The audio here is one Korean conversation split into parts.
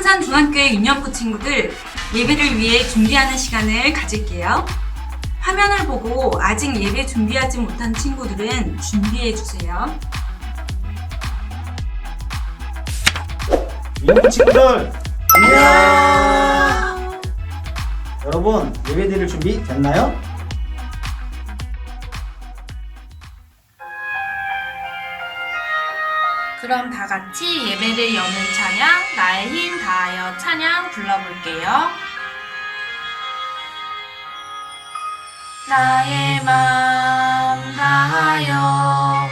선산중학교의 유년부 친구들, 예배를 위해 준비하는 시간을 가질게요. 화면을 보고 아직 예배 준비하지 못한 친구들은 준비해주세요. 유년부 친구들, 안녕! 여러분, 예배 드릴 준비 됐나요? 그럼 다 같이 예배를 여는 찬양, 나의 힘 다하여 찬양 불러볼게요. 나의 맘 다하여,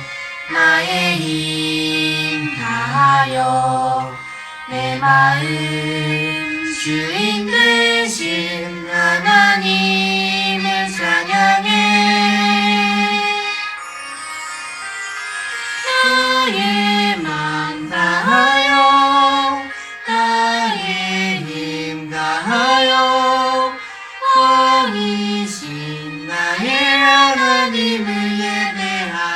나의 힘 다하여, 내 마음 주인 되신 하나님을 찬양해. 나의 맘 다하여, 나의 힘 다하여, 왕이신 나의 하나님을 예배합니다.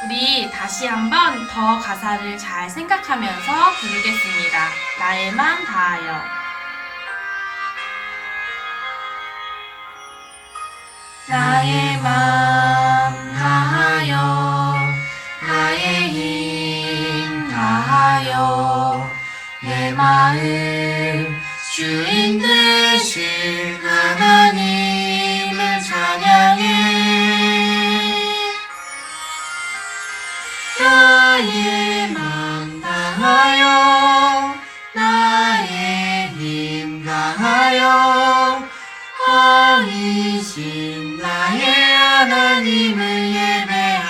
우리 다시 한번 더 가사를 잘 생각하면서 부르겠습니다. 나의 맘 다하여. 나의 맘 다하여, 나의 힘 다하여, 내 마음 주인 되신 하나님을 찬양해. 나의 맘 다하여, 나의 힘 다하여, 왕이신 나의 하나님을 예배합니다.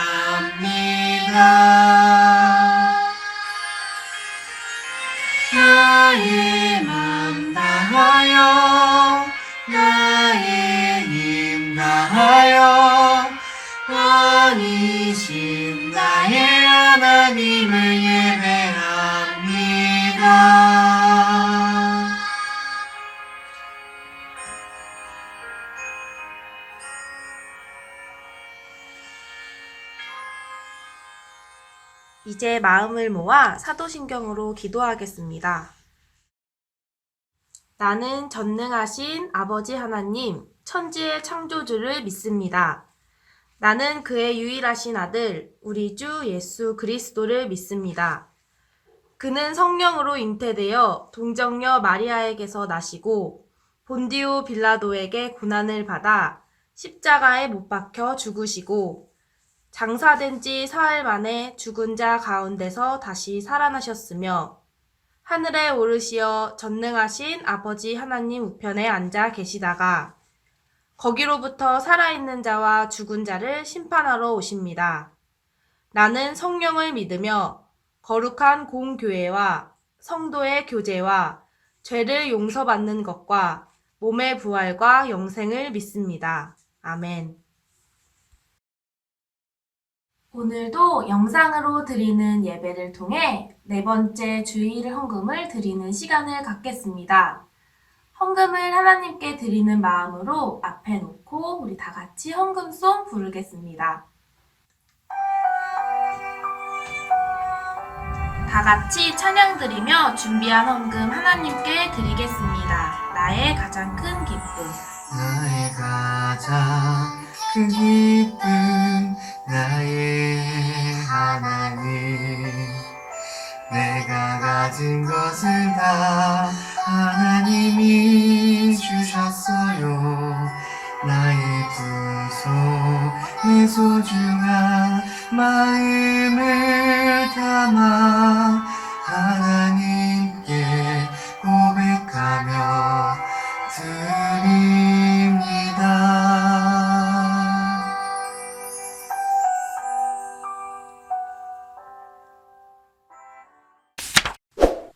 나의 맘 다하여, 나의 힘 다하여, 왕이신 나의 하나님을 예배합니다. 이제 마음을 모아 사도신경으로 기도하겠습니다. 나는 전능하신 아버지 하나님, 천지의 창조주를 믿습니다. 나는 그의 유일하신 아들, 우리 주 예수 그리스도를 믿습니다. 그는 성령으로 잉태되어 동정녀 마리아에게서 나시고 본디오 빌라도에게 고난을 받아 십자가에 못 박혀 죽으시고 장사된 지 사흘 만에 죽은 자 가운데서 다시 살아나셨으며 하늘에 오르시어 전능하신 아버지 하나님 우편에 앉아 계시다가 거기로부터 살아있는 자와 죽은 자를 심판하러 오십니다. 나는 성령을 믿으며 거룩한 공교회와 성도의 교제와 죄를 용서받는 것과 몸의 부활과 영생을 믿습니다. 아멘. 오늘도 영상으로 드리는 예배를 통해 네 번째 주일 헌금을 드리는 시간을 갖겠습니다. 헌금을 하나님께 드리는 마음으로 앞에 놓고 우리 다 같이 헌금송 부르겠습니다. 다 같이 찬양 드리며 준비한 헌금 하나님께 드리겠습니다. 나의 가장 큰 기쁨. 나의 가장 큰 기쁨, 나의 하나님. 내가 가진 것을 다 하나님이 주셨어요. 나의 두 손에 소중한 마음을 담아 하나님께 고백하며 드립니다.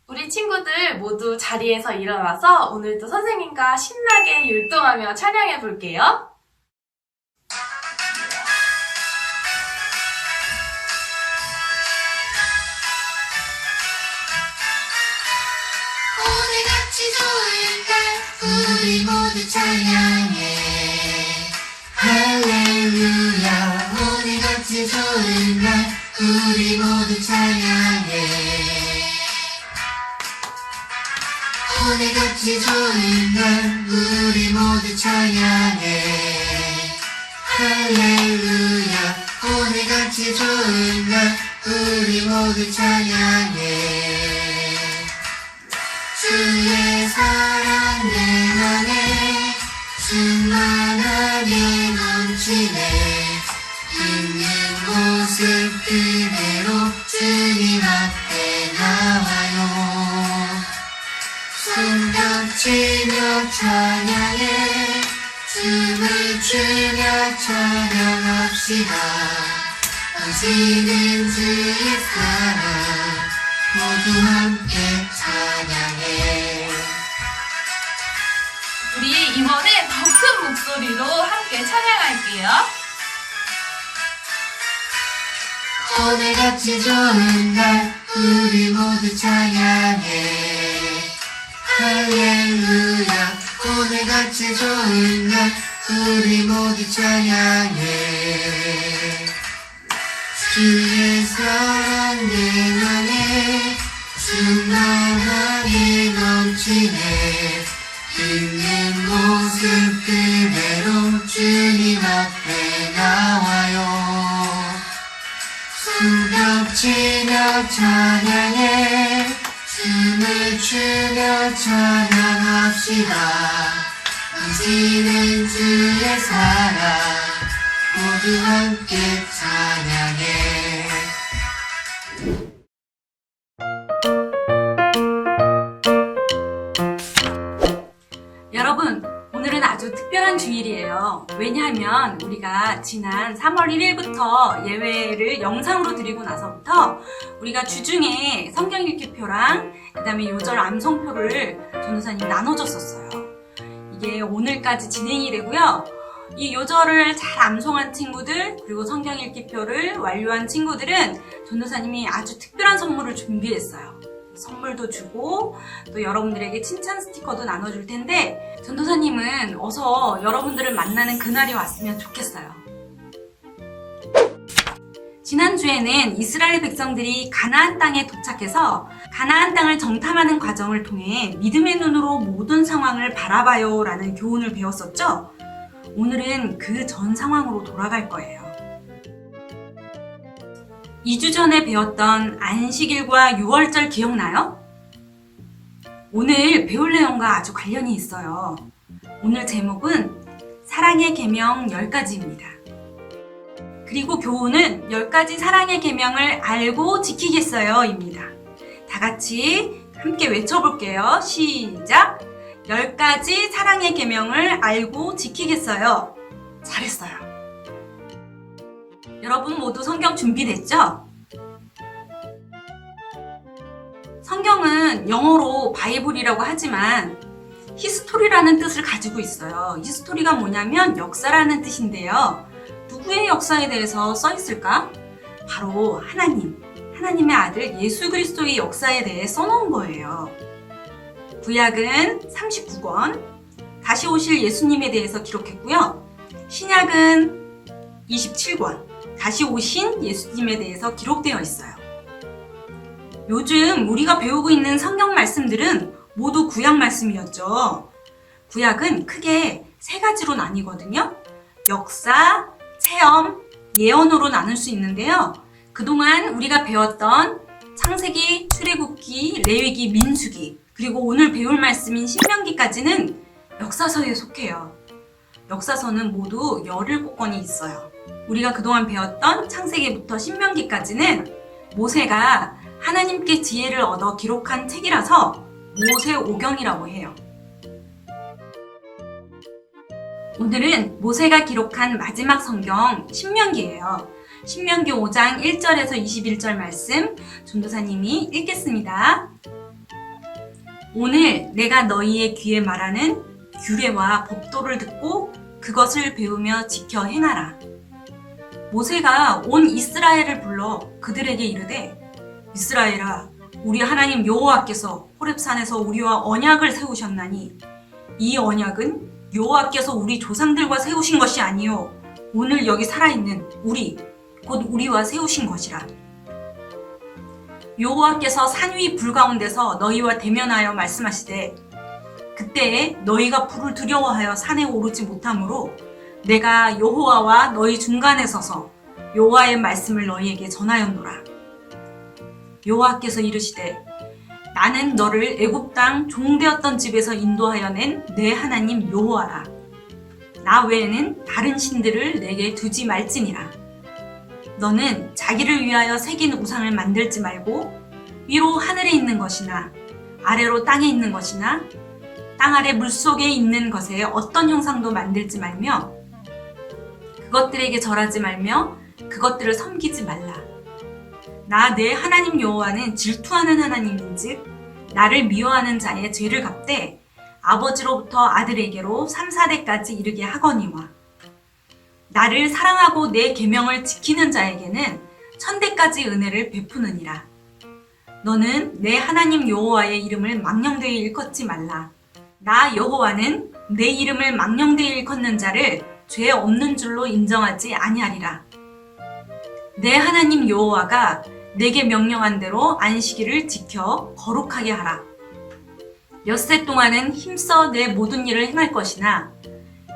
우리 친구들 모두 자리에서 일어나서 오늘도 선생님과 신나게 율동하며 찬양해 볼게요. 오늘같이 좋은 날 우리 모두 찬양해 할렐루야. 오늘같이 좋은 날 우리 모두 찬양해. 오늘같이 좋은 날 우리 모두 찬양해. 할렐루야. 오늘같이 좋은 날 우리 모두 찬양해. 주의 사랑 내 맘에 충만하게 넘치네. 있는 모습 그대로 주님 앞에 나와요. 손뼉치며 찬양해. 춤을 추며 찬양합시다. 넘치는 주의 사랑 모두 함께 찬양해. 우리 이번에 더 큰 목소리로 함께 찬양할게요. 오늘같이 좋은 날 우리 모두 찬양해. 할렐루야. 오늘같이 좋은 날 우리 모두 찬양해. 주의 사랑 내 맘에 충만하게 넘치네. 있는 모습 그대로 주님 앞에 나와요. 손뼉치며 찬양해. 춤을 추며 찬양합시다. 넘치는 주의 사랑 모두 함께 찬양해. 여러분, 오늘은 아주 특별한 주일이에요. 왜냐하면 우리가 지난 3월 1일부터 예배를 영상으로 드리고 나서부터 우리가 주중에 성경 읽기표랑 그 다음에 요절 암송표를 전도사님이 나눠줬었어요. 이게 오늘까지 진행이 되고요. 이 요절을 잘 암송한 친구들 그리고 성경 읽기표를 완료한 친구들은 전도사님이 아주 특별한 선물을 준비했어요. 선물도 주고 또 여러분들에게 칭찬 스티커도 나눠줄 텐데 전도사님은 어서 여러분들을 만나는 그날이 왔으면 좋겠어요. 지난주에는 이스라엘 백성들이 가나안 땅에 도착해서 가나안 땅을 정탐하는 과정을 통해 믿음의 눈으로 모든 상황을 바라봐요 라는 교훈을 배웠었죠? 오늘은 그 전 상황으로 돌아갈 거예요. 2주 전에 배웠던 안식일과 유월절 기억나요? 오늘 배울 내용과 아주 관련이 있어요. 오늘 제목은 사랑의 계명 10가지입니다. 그리고 교훈은 10가지 사랑의 계명을 알고 지키겠어요 입니다. 다 같이 함께 외쳐볼게요. 시작! 10가지 사랑의 계명을 알고 지키겠어요. 잘했어요. 여러분 모두 성경 준비됐죠? 성경은 영어로 바이블이라고 하지만 히스토리라는 뜻을 가지고 있어요. 히스토리가 뭐냐면 역사라는 뜻인데요. 누구의 역사에 대해서 써 있을까? 바로 하나님의 아들 예수 그리스도의 역사에 대해 써놓은 거예요. 구약은 39권, 다시 오실 예수님에 대해서 기록했고요. 신약은 27권, 다시 오신 예수님에 대해서 기록되어 있어요. 요즘 우리가 배우고 있는 성경 말씀들은 모두 구약 말씀이었죠. 구약은 크게 3가지로 나뉘거든요. 역사, 체험, 예언으로 나눌 수 있는데요. 그동안 우리가 배웠던 창세기, 출애굽기, 레위기, 민수기, 그리고 오늘 배울 말씀인 신명기까지는 역사서에 속해요. 역사서는 모두 17권이 있어요. 우리가 그동안 배웠던 창세기부터 신명기까지는 모세가 하나님께 지혜를 얻어 기록한 책이라서 모세오경이라고 해요. 오늘은 모세가 기록한 마지막 성경 신명기예요. 신명기 5장 1절에서 21절 말씀 전도사님이 읽겠습니다. 오늘 내가 너희의 귀에 말하는 규례와 법도를 듣고 그것을 배우며 지켜 행하라. 모세가 온 이스라엘을 불러 그들에게 이르되 이스라엘아, 우리 하나님 여호와께서 호렙산에서 우리와 언약을 세우셨나니 이 언약은 여호와께서 우리 조상들과 세우신 것이 아니요 오늘 여기 살아있는 우리 곧 우리와 세우신 것이라. 여호와께서 산 위 불 가운데서 너희와 대면하여 말씀하시되 그때 너희가 불을 두려워하여 산에 오르지 못하므로 내가 여호와와 너희 중간에 서서 여호와의 말씀을 너희에게 전하였노라. 여호와께서 이르시되 나는 너를 애굽 땅 종되었던 집에서 인도하여 낸 내 하나님 여호와라. 나 외에는 다른 신들을 내게 두지 말지니라. 너는 자기를 위하여 새긴 우상을 만들지 말고 위로 하늘에 있는 것이나 아래로 땅에 있는 것이나 땅 아래 물속에 있는 것에 어떤 형상도 만들지 말며 그것들에게 절하지 말며 그것들을 섬기지 말라. 나 내 하나님 여호와는 질투하는 하나님인즉 나를 미워하는 자의 죄를 갚되 아버지로부터 아들에게로 3, 4대까지 이르게 하거니와 나를 사랑하고 내 계명을 지키는 자에게는 1000대까지 은혜를 베푸느니라. 너는 내 하나님 여호와의 이름을 망령되이 일컫지 말라. 나 여호와는 내 이름을 망령되이 일컫는 자를 죄 없는 줄로 인정하지 아니하리라. 내 하나님 여호와가 내게 명령한 대로 안식일을 지켜 거룩하게 하라. 엿새 동안은 힘써 내 모든 일을 행할 것이나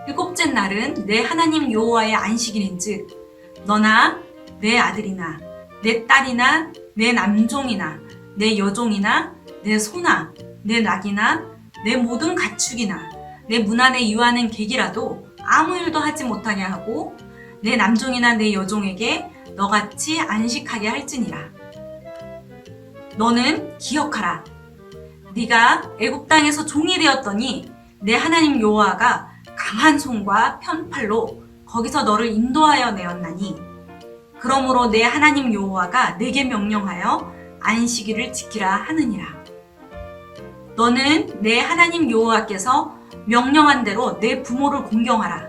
일곱째 날은 내 하나님 여호와의 안식일인즉 너나 내 아들이나 내 딸이나 내 남종이나 내 여종이나 내 소나 내 낙이나 내 모든 가축이나 내 문 안에 유하는 객이라도 아무 일도 하지 못하게 하고 내 남종이나 내 여종에게 너같이 안식하게 할지니라. 너는 기억하라. 네가 애굽 땅에서 종이 되었더니 내 하나님 여호와가 강한 손과 편팔로 거기서 너를 인도하여 내었나니 그러므로 내 하나님 여호와가 내게 명령하여 안식일을 지키라 하느니라. 너는 내 하나님 여호와께서 명령한 대로 내 부모를 공경하라.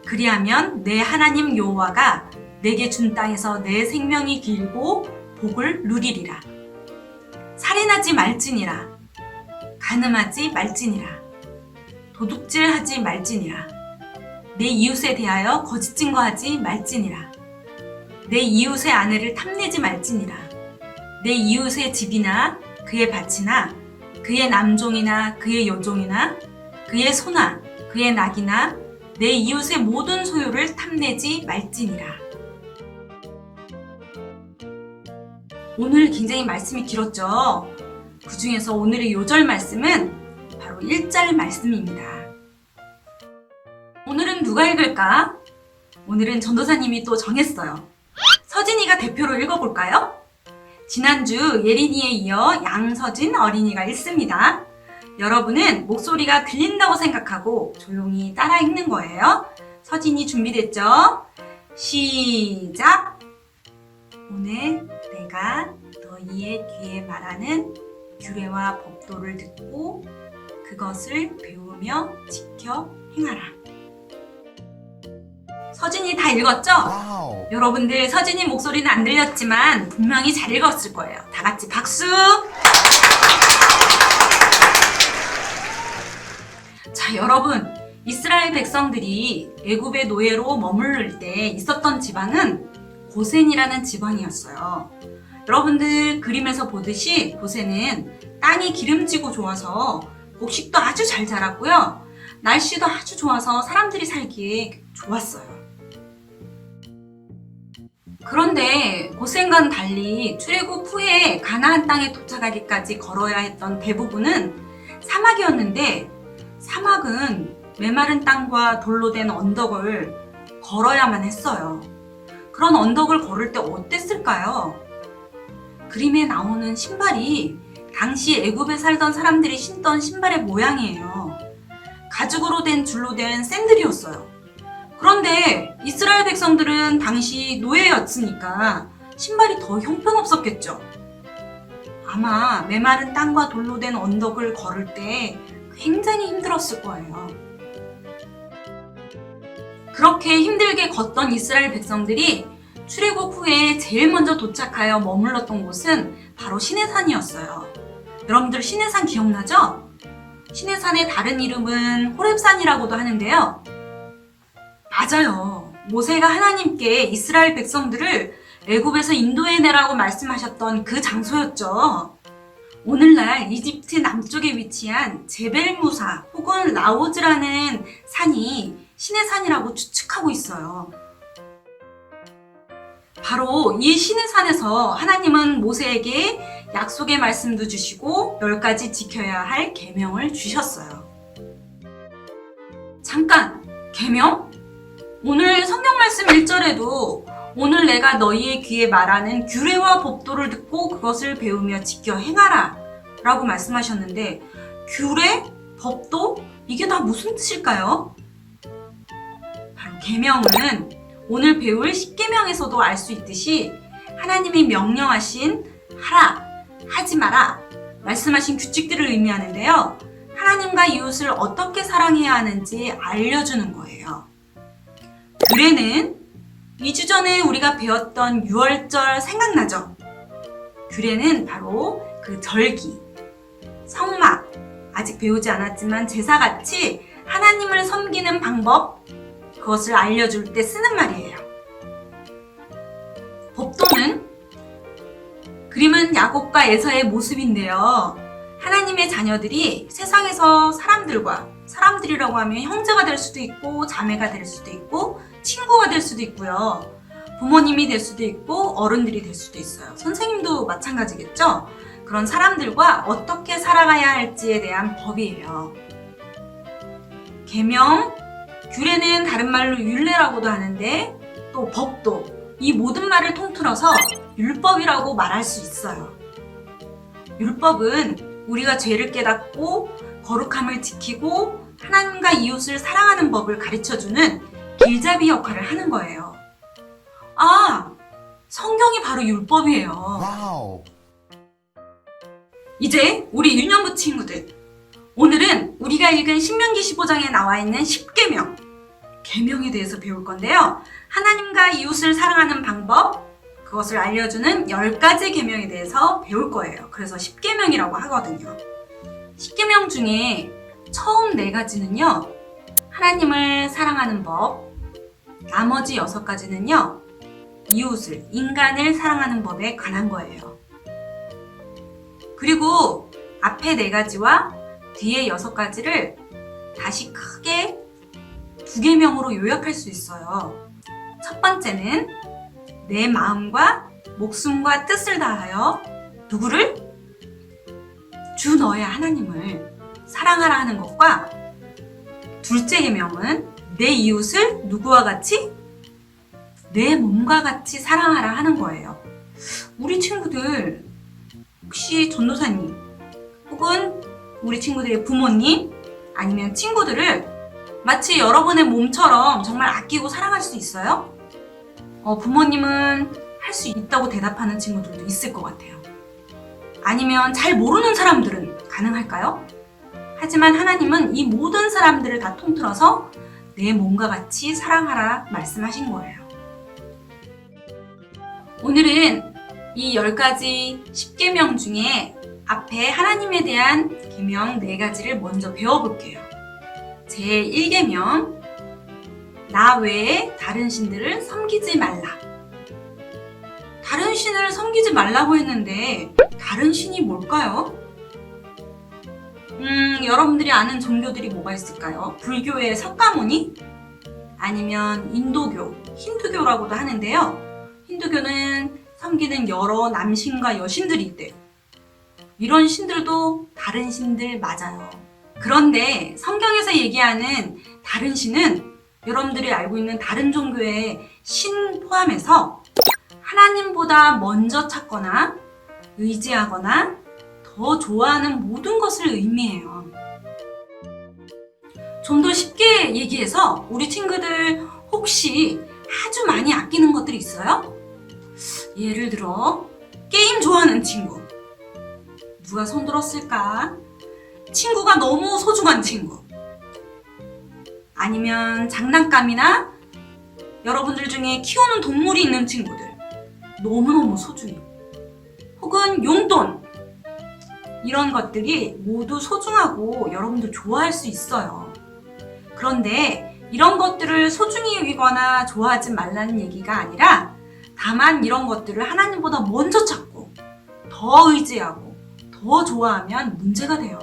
그리하면 내 하나님 여호와가 내게 준 땅에서 내 생명이 길고 복을 누리리라. 살인하지 말지니라. 간음하지 말지니라. 도둑질하지 말지니라. 내 이웃에 대하여 거짓 증거하지 말지니라. 내 이웃의 아내를 탐내지 말지니라. 내 이웃의 집이나 그의 밭이나 그의 남종이나 그의 여종이나 그의 소나 그의 낙이나 내 이웃의 모든 소유를 탐내지 말지니라. 오늘 굉장히 말씀이 길었죠. 그 중에서 오늘의 요절 말씀은 바로 1절 말씀입니다. 오늘은 누가 읽을까? 오늘은 전도사님이 또 정했어요. 서진이가 대표로 읽어볼까요? 지난주 예린이에 이어 양서진 어린이가 읽습니다. 여러분은 목소리가 들린다고 생각하고 조용히 따라 읽는 거예요. 서진이 준비됐죠? 시작! 오늘 내가 너희의 귀에 말하는 규례와 법도를 듣고 그것을 배우며 지켜 행하라. 서진이 다 읽었죠? 와우. 여러분들 서진이 목소리는 안 들렸지만 분명히 잘 읽었을 거예요. 다 같이 박수! 자, 여러분, 이스라엘 백성들이 애굽의 노예로 머무를 때 있었던 지방은 고센이라는 지방이었어요. 여러분들 그림에서 보듯이 고센은 땅이 기름지고 좋아서 곡식도 아주 잘 자랐고요. 날씨도 아주 좋아서 사람들이 살기에 좋았어요. 그런데 고센과는 달리 출애굽 후에 가나안 땅에 도착하기까지 걸어야 했던 대부분은 사막이었는데 사막은 메마른 땅과 돌로 된 언덕을 걸어야만 했어요. 그런 언덕을 걸을 때 어땠을까요? 그림에 나오는 신발이 당시 애굽에 살던 사람들이 신던 신발의 모양이에요. 가죽으로 된 줄로 된 샌들이었어요. 그런데 이스라엘 백성들은 당시 노예였으니까 신발이 더 형편없었겠죠. 아마 메마른 땅과 돌로 된 언덕을 걸을 때 굉장히 힘들었을 거예요. 그렇게 힘들게 걷던 이스라엘 백성들이 출애굽 후에 제일 먼저 도착하여 머물렀던 곳은 바로 시내산이었어요. 여러분들 시내산 기억나죠? 시내산의 다른 이름은 호렙산이라고도 하는데요. 맞아요. 모세가 하나님께 이스라엘 백성들을 애굽에서 인도에 내라고 말씀하셨던 그 장소였죠. 오늘날 이집트 남쪽에 위치한 제벨무사 혹은 라오즈라는 산이 신의 산이라고 추측하고 있어요. 바로 이 신의 산에서 하나님은 모세에게 약속의 말씀도 주시고 10가지 지켜야 할 계명을 주셨어요. 잠깐! 계명? 오늘 성경 말씀 1절에도 오늘 내가 너희의 귀에 말하는 규례와 법도를 듣고 그것을 배우며 지켜 행하라 라고 말씀하셨는데 규례? 법도? 이게 다 무슨 뜻일까요? 바로 계명은 오늘 배울 십계명에서도 알 수 있듯이 하나님이 명령하신 하라, 하지 마라 말씀하신 규칙들을 의미하는데요. 하나님과 이웃을 어떻게 사랑해야 하는지 알려주는 거예요. 규례는 2주 전에 우리가 배웠던 6월절 생각나죠? 규례는 바로 그 절기, 성막, 아직 배우지 않았지만 제사같이 하나님을 섬기는 방법, 그것을 알려줄 때 쓰는 말이에요. 법도는 그림은 야곱과 에서의 모습인데요. 하나님의 자녀들이 세상에서 사람들이라고 하면 형제가 될 수도 있고 자매가 될 수도 있고 친구가 될 수도 있고요. 부모님이 될 수도 있고 어른들이 될 수도 있어요. 선생님도 마찬가지겠죠? 그런 사람들과 어떻게 살아가야 할지에 대한 법이에요. 계명, 규례는 다른 말로 율례라고도 하는데 또 법도, 이 모든 말을 통틀어서 율법이라고 말할 수 있어요. 율법은 우리가 죄를 깨닫고 거룩함을 지키고 하나님과 이웃을 사랑하는 법을 가르쳐주는 길잡이 역할을 하는 거예요. 아, 성경이 바로 율법이에요. 이제 우리 유년부 친구들, 오늘은 우리가 읽은 신명기 15장에 나와 있는 10계명, 계명에 대해서 배울 건데요. 하나님과 이웃을 사랑하는 방법, 그것을 알려주는 10가지 계명에 대해서 배울 거예요. 그래서 10계명이라고 하거든요. 10계명 중에 처음 4가지는요. 하나님을 사랑하는 법, 나머지 6가지는요. 이웃을, 인간을 사랑하는 법에 관한 거예요. 그리고 앞에 4가지와 뒤에 6가지를 다시 크게 2계명으로 요약할 수 있어요. 첫 번째는 내 마음과 목숨과 뜻을 다하여 누구를? 주 너의 하나님을 사랑하라 하는 것과 둘째 계명은 내 이웃을 누구와 같이? 내 몸과 같이 사랑하라 하는 거예요. 우리 친구들 혹시 전도사님 혹은 우리 친구들의 부모님 아니면 친구들을 마치 여러분의 몸처럼 정말 아끼고 사랑할 수 있어요? 부모님은 할 수 있다고 대답하는 친구들도 있을 것 같아요. 아니면 잘 모르는 사람들은 가능할까요? 하지만 하나님은 이 모든 사람들을 다 통틀어서 내 몸과 같이 사랑하라 말씀하신 거예요. 오늘은 이 10가지 10계명 중에 앞에 하나님에 대한 계명 4가지를 먼저 배워볼게요. 제1계명, 나 외에 다른 신들을 섬기지 말라. 다른 신을 섬기지 말라고 했는데 다른 신이 뭘까요? 여러분들이 아는 종교들이 뭐가 있을까요? 불교의 석가모니? 아니면 인도교, 힌두교라고도 하는데요. 힌두교는 섬기는 여러 남신과 여신들이 있대요. 이런 신들도 다른 신들 맞아요. 그런데 성경에서 얘기하는 다른 신은 여러분들이 알고 있는 다른 종교의 신 포함해서 하나님보다 먼저 찾거나 의지하거나 더 좋아하는 모든 것을 의미해요. 좀 더 쉽게 얘기해서 우리 친구들 혹시 아주 많이 아끼는 것들이 있어요? 예를 들어 게임 좋아하는 친구. 누가 손 들었을까? 친구가 너무 소중한 친구. 아니면 장난감이나 여러분들 중에 키우는 동물이 있는 친구들. 너무너무 소중해. 혹은 용돈. 이런 것들이 모두 소중하고 여러분들 좋아할 수 있어요. 그런데 이런 것들을 소중히 여기거나 좋아하지 말라는 얘기가 아니라 다만 이런 것들을 하나님보다 먼저 찾고 더 의지하고 더 좋아하면 문제가 돼요.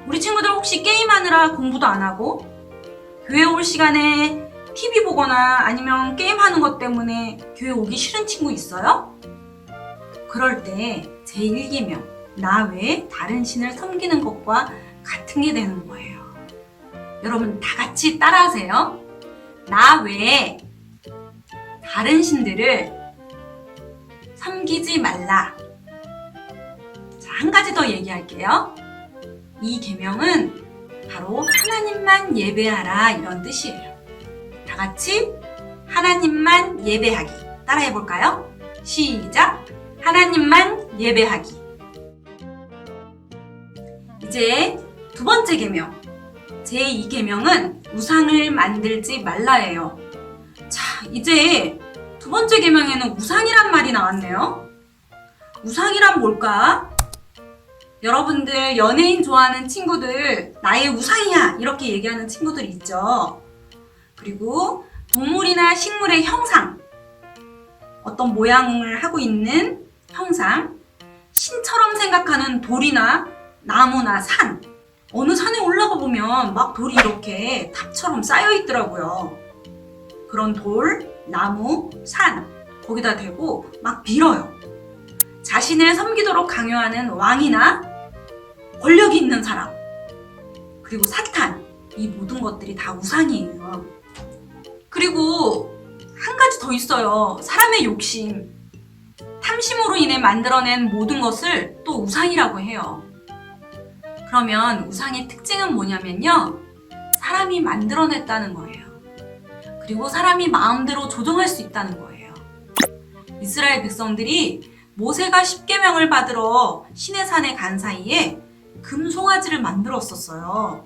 우리 친구들 혹시 게임하느라 공부도 안 하고 교회 올 시간에 TV 보거나 아니면 게임하는 것 때문에 교회 오기 싫은 친구 있어요? 그럴 때 제1계명 나 외에 다른 신을 섬기는 것과 같은 게 되는 거예요. 여러분 다 같이 따라하세요. 나 외에 다른 신들을 섬기지 말라. 자, 한 가지 더 얘기할게요. 이 계명은 바로 하나님만 예배하라 이런 뜻이에요. 다 같이 하나님만 예배하기 따라해 볼까요? 시작! 하나님만 예배하기. 이제 두 번째 계명 제2계명은 우상을 만들지 말라예요. 자, 이제 두 번째 계명에는 우상이란 말이 나왔네요. 우상이란 뭘까? 여러분들 연예인 좋아하는 친구들 나의 우상이야 이렇게 얘기하는 친구들 있죠. 그리고 동물이나 식물의 형상, 어떤 모양을 하고 있는 형상, 신처럼 생각하는 돌이나 나무나 산, 어느 산에 올라가 보면 막 돌이 이렇게 탑처럼 쌓여 있더라고요. 그런 돌, 나무, 산 거기다 대고 막 빌어요. 자신을 섬기도록 강요하는 왕이나 권력이 있는 사람, 그리고 사탄, 이 모든 것들이 다 우상이에요. 그리고 한 가지 더 있어요. 사람의 욕심, 탐심으로 인해 만들어낸 모든 것을 또 우상이라고 해요. 그러면 우상의 특징은 뭐냐면요, 사람이 만들어냈다는 거예요. 그리고 사람이 마음대로 조정할 수 있다는 거예요. 이스라엘 백성들이 모세가 십계명을 받으러 시내산에 간 사이에 금송아지를 만들었었어요.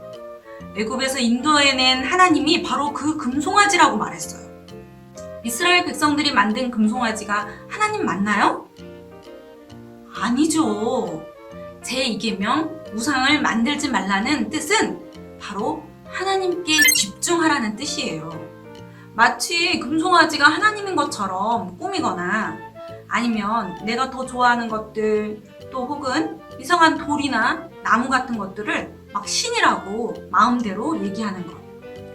애굽에서 인도해낸 하나님이 바로 그 금송아지라고 말했어요. 이스라엘 백성들이 만든 금송아지가 하나님 맞나요? 아니죠. 제2계명 우상을 만들지 말라는 뜻은 바로 하나님께 집중하라는 뜻이에요. 마치 금송아지가 하나님인 것처럼 꾸미거나 아니면 내가 더 좋아하는 것들 또 혹은 이상한 돌이나 나무 같은 것들을 막 신이라고 마음대로 얘기하는 것,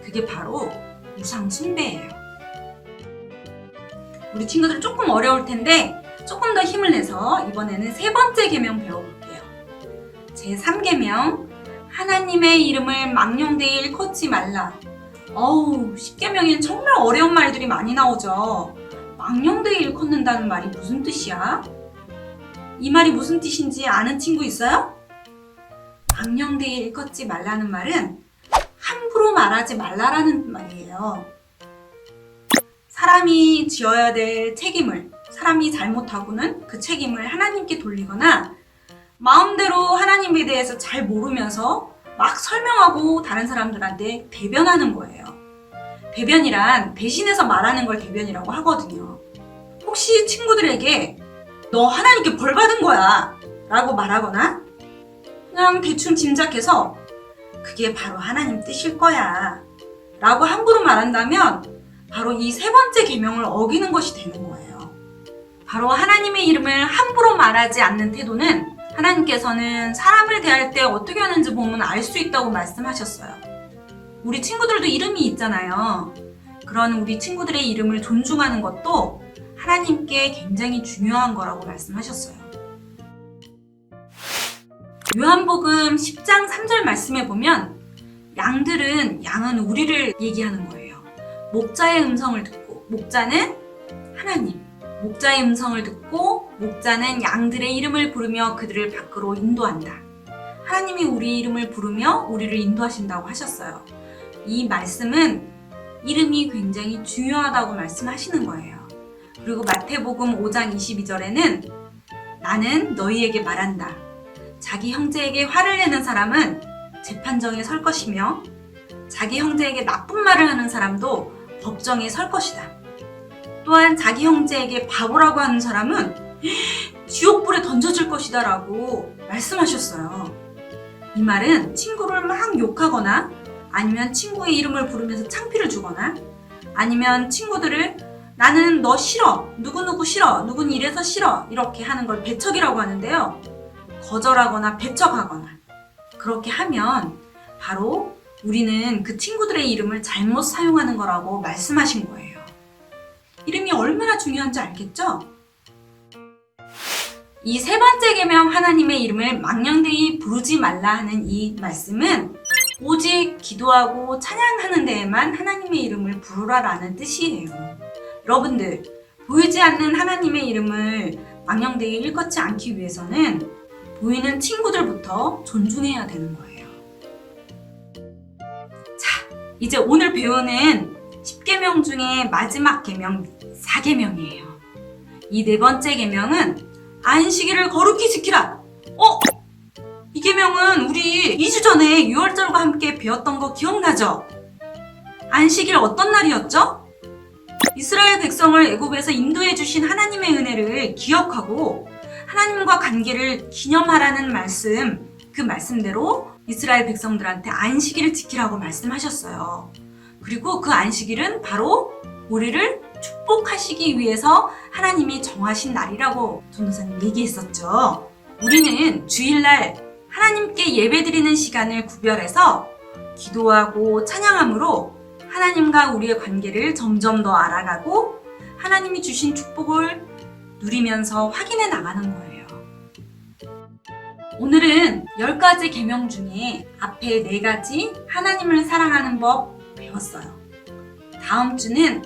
그게 바로 우상 숭배예요. 우리 친구들 조금 어려울 텐데 조금 더 힘을 내서 이번에는 세 번째 계명 배워볼게요. 제3계명 하나님의 이름을 망령되이 일컫지 말라. 어우, 10계명엔 정말 어려운 말들이 많이 나오죠. 망령되이 일컫는다는 말이 무슨 뜻이야? 이 말이 무슨 뜻인지 아는 친구 있어요? 망령되이 일컫지 말라는 말은 함부로 말하지 말라라는 말이에요. 사람이 지어야 될 책임을, 사람이 잘못하고는 그 책임을 하나님께 돌리거나 마음대로 하나님에 대해서 잘 모르면서 막 설명하고 다른 사람들한테 대변하는 거예요. 대변이란 대신해서 말하는 걸 대변이라고 하거든요. 혹시 친구들에게 너 하나님께 벌 받은 거야 라고 말하거나 그냥 대충 짐작해서 그게 바로 하나님 뜻일 거야 라고 함부로 말한다면 바로 이 세 번째 계명을 어기는 것이 되는 거예요. 바로 하나님의 이름을 함부로 말하지 않는 태도는 하나님께서는 사람을 대할 때 어떻게 하는지 보면 알 수 있다고 말씀하셨어요. 우리 친구들도 이름이 있잖아요. 그런 우리 친구들의 이름을 존중하는 것도 하나님께 굉장히 중요한 거라고 말씀하셨어요. 요한복음 10장 3절 말씀에 보면 양은 우리를 얘기하는 거예요. 목자의 음성을 듣고, 목자는 하나님, 목자의 음성을 듣고 목자는 양들의 이름을 부르며 그들을 밖으로 인도한다. 하나님이 우리 이름을 부르며 우리를 인도하신다고 하셨어요. 이 말씀은 이름이 굉장히 중요하다고 말씀하시는 거예요. 그리고 마태복음 5장 22절에는 나는 너희에게 말한다. 자기 형제에게 화를 내는 사람은 재판정에 설 것이며 자기 형제에게 나쁜 말을 하는 사람도 법정에 설 것이다. 또한 자기 형제에게 바보라고 하는 사람은 지옥불에 던져질 것이다 라고 말씀하셨어요. 이 말은 친구를 막 욕하거나 아니면 친구의 이름을 부르면서 창피를 주거나 아니면 친구들을 나는 너 싫어. 누구누구 싫어. 누군 이래서 싫어. 이렇게 하는 걸 배척이라고 하는데요. 거절하거나 배척하거나 그렇게 하면 바로 우리는 그 친구들의 이름을 잘못 사용하는 거라고 말씀하신 거예요. 이름이 얼마나 중요한지 알겠죠? 이 세 번째 계명 하나님의 이름을 망령되이 부르지 말라 하는 이 말씀은 오직 기도하고 찬양하는 데에만 하나님의 이름을 부르라라는 뜻이에요. 여러분들, 보이지 않는 하나님의 이름을 망령되이 일컫지 않기 위해서는 보이는 친구들부터 존중해야 되는 거예요. 자, 이제 오늘 배우는 10계명 중에 마지막 계명 4계명이에요. 이 네 번째 계명은 안식일을 거룩히 지키라. 이 계명은 우리 2주 전에 유월절과 함께 배웠던 거 기억나죠? 안식일 어떤 날이었죠? 이스라엘 백성을 애굽에서 인도해 주신 하나님의 은혜를 기억하고 하나님과 관계를 기념하라는 말씀, 그 말씀대로 이스라엘 백성들한테 안식일을 지키라고 말씀하셨어요. 그리고 그 안식일은 바로 우리를 축복하시기 위해서 하나님이 정하신 날이라고 전도사님 얘기했었죠. 우리는 주일날 하나님께 예배드리는 시간을 구별해서 기도하고 찬양함으로 하나님과 우리의 관계를 점점 더 알아가고 하나님이 주신 축복을 누리면서 확인해 나가는 거예요. 오늘은 10가지 계명 중에 앞에 4가지 하나님을 사랑하는 법 배웠어요. 다음 주는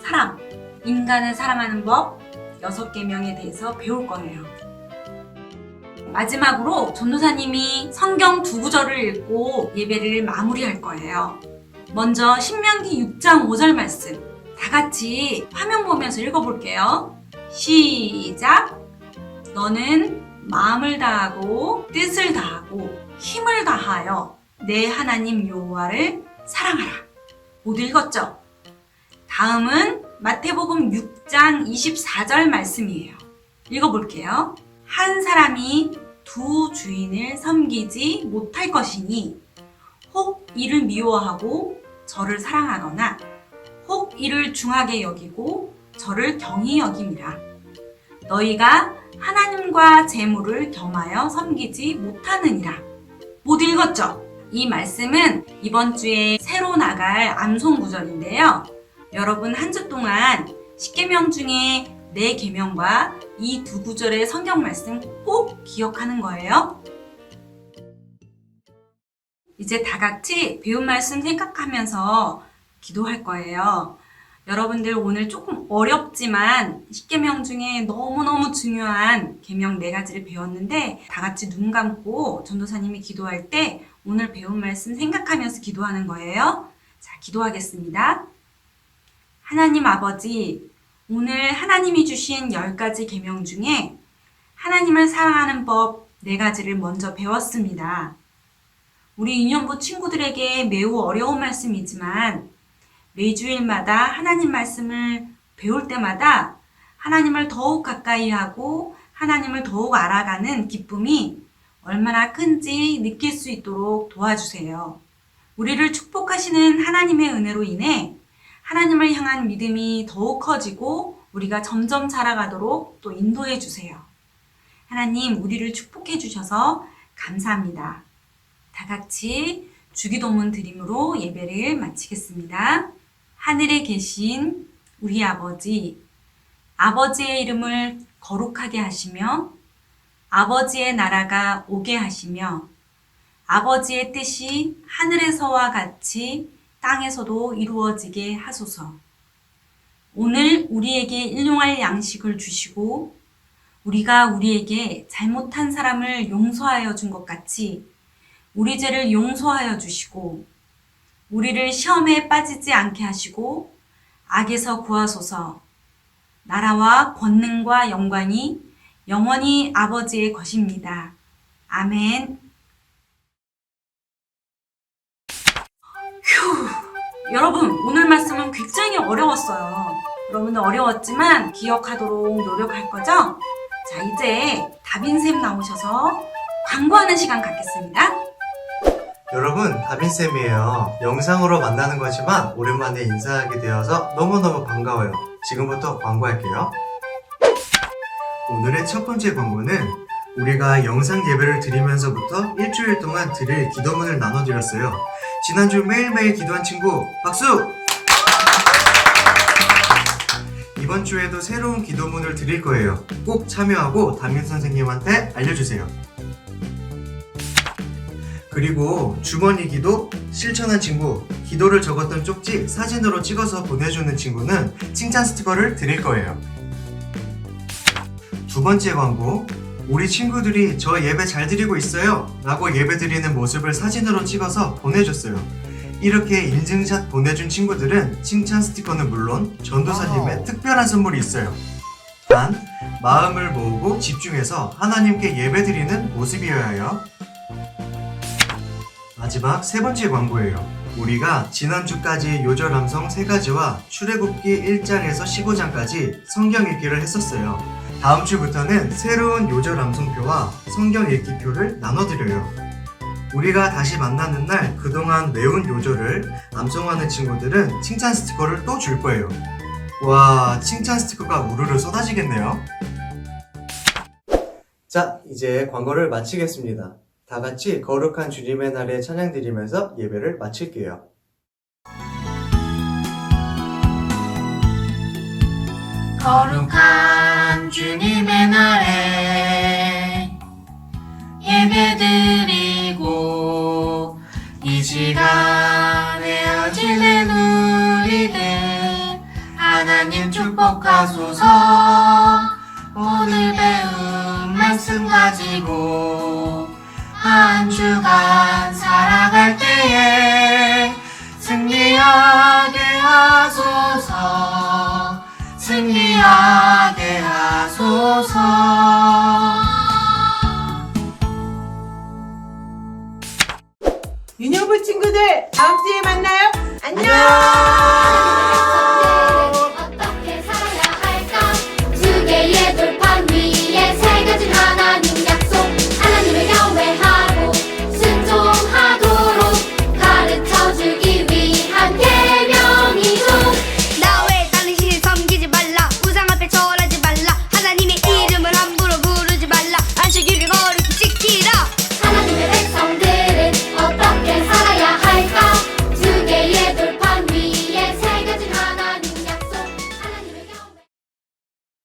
사랑, 인간을 사랑하는 법 6계명에 대해서 배울 거예요. 마지막으로 전도사님이 성경 2구절을 읽고 예배를 마무리할 거예요. 먼저 신명기 6장 5절 말씀 다 같이 화면 보면서 읽어볼게요. 시작! 너는 마음을 다하고 뜻을 다하고 힘을 다하여 내 하나님 여호와를 사랑하라. 모두 읽었죠? 다음은 마태복음 6장 24절 말씀이에요. 읽어볼게요. 한 사람이 두 주인을 섬기지 못할 것이니 혹 이를 미워하고 저를 사랑하거나 혹 이를 중하게 여기고 저를 경히 여김이라. 너희가 하나님과 재물을 겸하여 섬기지 못하느니라. 모두 읽었죠? 이 말씀은 이번 주에 새로 나갈 암송 구절인데요. 여러분 한 주 동안 10계명 중에 4계명과 이 2구절의 성경 말씀 꼭 기억하는 거예요. 이제 다 같이 배운 말씀 생각하면서 기도할 거예요. 여러분들 오늘 조금 어렵지만 10계명 중에 너무너무 중요한 계명 4가지를 배웠는데 다 같이 눈 감고 전도사님이 기도할 때 오늘 배운 말씀 생각하면서 기도하는 거예요. 자, 기도하겠습니다. 하나님 아버지, 오늘 하나님이 주신 10가지 계명 중에 하나님을 사랑하는 법 4가지를 먼저 배웠습니다. 우리 유년부 친구들에게 매우 어려운 말씀이지만 매주일마다 하나님 말씀을 배울 때마다 하나님을 더욱 가까이 하고 하나님을 더욱 알아가는 기쁨이 얼마나 큰지 느낄 수 있도록 도와주세요. 우리를 축복하시는 하나님의 은혜로 인해 하나님을 향한 믿음이 더욱 커지고 우리가 점점 자라가도록 또 인도해 주세요. 하나님, 우리를 축복해 주셔서 감사합니다. 다 같이 주기도문 드림으로 예배를 마치겠습니다. 하늘에 계신 우리 아버지, 아버지의 이름을 거룩하게 하시며 아버지의 나라가 오게 하시며 아버지의 뜻이 하늘에서와 같이 땅에서도 이루어지게 하소서. 오늘 우리에게 일용할 양식을 주시고 우리가 우리에게 잘못한 사람을 용서하여 준 것 같이 우리 죄를 용서하여 주시고 우리를 시험에 빠지지 않게 하시고 악에서 구하소서. 나라와 권능과 영광이 영원히 아버지의 것입니다. 아멘. 휴, 여러분 오늘 말씀은 굉장히 어려웠어요. 여러분들 어려웠지만 기억하도록 노력할 거죠? 자, 이제 다빈쌤 나오셔서 광고하는 시간 갖겠습니다. 여러분, 다빈쌤이에요. 영상으로 만나는 거지만 오랜만에 인사하게 되어서 너무너무 반가워요. 지금부터 광고할게요. 오늘의 첫 번째 광고는 우리가 영상 예배를 드리면서부터 일주일 동안 드릴 기도문을 나눠드렸어요. 지난주 매일매일 기도한 친구, 박수! 이번 주에도 새로운 기도문을 드릴 거예요. 꼭 참여하고 담임 선생님한테 알려주세요. 그리고 주머니 기도 실천한 친구, 기도를 적었던 쪽지 사진으로 찍어서 보내주는 친구는 칭찬 스티커를 드릴 거예요. 두 번째 광고, 우리 친구들이 저 예배 잘 드리고 있어요 라고 예배 드리는 모습을 사진으로 찍어서 보내줬어요. 이렇게 인증샷 보내준 친구들은 칭찬 스티커는 물론 전도사님의 특별한 선물이 있어요. 단, 마음을 모으고 집중해서 하나님께 예배 드리는 모습이어야 해요. 마지막 세 번째 광고예요. 우리가 지난주까지 요절함성 3가지와 출애굽기 1장에서 15장까지 성경 읽기를 했었어요. 다음 주부터는 새로운 요절함성표와 성경 읽기표를 나눠드려요. 우리가 다시 만나는 날 그동안 외운 요절을 암송하는 친구들은 칭찬 스티커를 또 줄 거예요. 와, 칭찬 스티커가 우르르 쏟아지겠네요. 자, 이제 광고를 마치겠습니다. 다 같이 거룩한 주님의 날에 찬양 드리면서 예배를 마칠게요. 거룩한 주님의 날에 예배드리고 이 시간에 어지는 우리들 하나님 축복하소서. 오늘 배운 말씀 가지고 한 주간 살아갈 때에 승리하게 하소서. 승리하게 하소서. 유년부 친구들 다음 주에 만나요. 안녕.